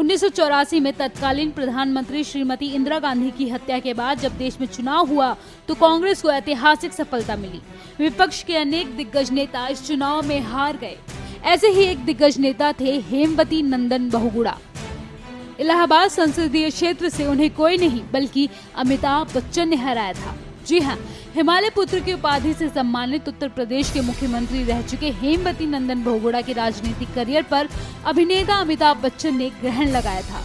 1984 में तत्कालीन प्रधानमंत्री श्रीमती इंदिरा गांधी की हत्या के बाद जब देश में चुनाव हुआ तो कांग्रेस को ऐतिहासिक सफलता मिली। विपक्ष के अनेक दिग्गज नेता इस चुनाव में हार गए। ऐसे ही एक दिग्गज नेता थे हेमवती नंदन बहुगुणा। इलाहाबाद संसदीय क्षेत्र से उन्हें कोई नहीं बल्कि अमिताभ बच्चन ने हराया था। जी हाँ, हिमालय पुत्र की उपाधि से सम्मानित उत्तर प्रदेश के मुख्यमंत्री रह चुके हेमवती नंदन बहुगुणा के राजनीतिक करियर पर अभिनेता अमिताभ बच्चन ने ग्रहण लगाया था।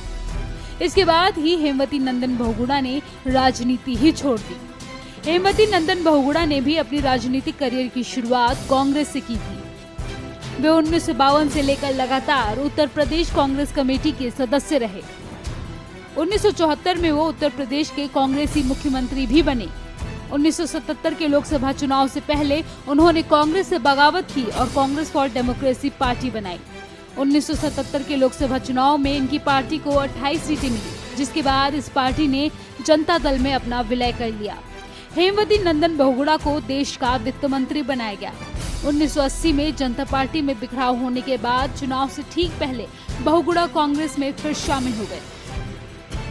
इसके बाद ही हेमवती नंदन बहुगुणा ने राजनीति ही छोड़ दी। हेमवती नंदन बहुगुणा ने भी अपनी राजनीतिक करियर की शुरुआत कांग्रेस से की थी। वे 1952 से लेकर लगातार उत्तर प्रदेश कांग्रेस कमेटी के सदस्य रहे। 1974 में वो उत्तर प्रदेश के कांग्रेसी मुख्यमंत्री भी बने। 1977 के लोकसभा चुनाव से पहले उन्होंने कांग्रेस से बगावत की और कांग्रेस फॉर डेमोक्रेसी पार्टी बनाई। 1977 के लोकसभा चुनाव में इनकी पार्टी को 28 सीटें मिली, जिसके बाद इस पार्टी ने जनता दल में अपना विलय कर लिया। हेमवती नंदन बहुगुणा को देश का वित्त मंत्री बनाया गया। 1980 में जनता पार्टी में बिखराव होने के बाद चुनाव से ठीक पहले बहुगुणा कांग्रेस में फिर शामिल हो गए।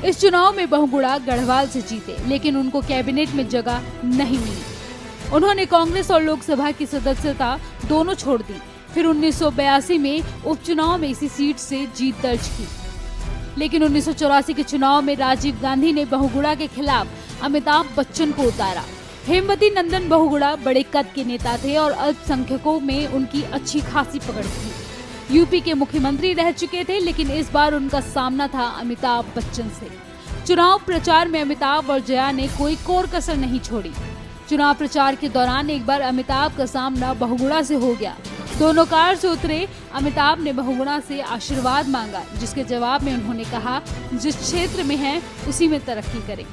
इस चुनाव में बहुगुणा गढ़वाल से जीते, लेकिन उनको कैबिनेट में जगह नहीं मिली। उन्होंने कांग्रेस और लोकसभा की सदस्यता दोनों छोड़ दी। फिर 1982 में उपचुनाव में इसी सीट से जीत दर्ज की, लेकिन 1984 के चुनाव में राजीव गांधी ने बहुगुणा के खिलाफ अमिताभ बच्चन को उतारा। हेमवती नंदन बहुगुणा बड़े कद के नेता थे और अल्पसंख्यकों में उनकी अच्छी खासी पकड़ थी। यूपी के मुख्यमंत्री रह चुके थे, लेकिन इस बार उनका सामना था अमिताभ बच्चन से। चुनाव प्रचार में अमिताभ और जया ने कोई कोर कसर नहीं छोड़ी। चुनाव प्रचार के दौरान एक बार अमिताभ का सामना बहुगुणा से हो गया। दोनों कार से उतरे अमिताभ ने बहुगुणा से आशीर्वाद मांगा, जिसके जवाब में उन्होंने कहा, जिस क्षेत्र में है उसी में तरक्की करें।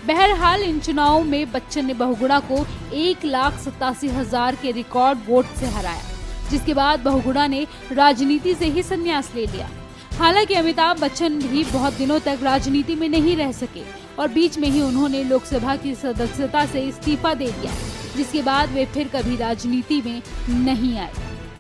बहरहाल इन चुनावों में बच्चन ने बहुगुणा को 1,87,000 के रिकॉर्ड वोट से हराया, जिसके बाद बहुगुणा ने राजनीति से ही संन्यास ले लिया। हालांकि अमिताभ बच्चन भी बहुत दिनों तक राजनीति में नहीं रह सके और बीच में ही उन्होंने लोकसभा की सदस्यता से इस्तीफा दे दिया, जिसके बाद वे फिर कभी राजनीति में नहीं आए।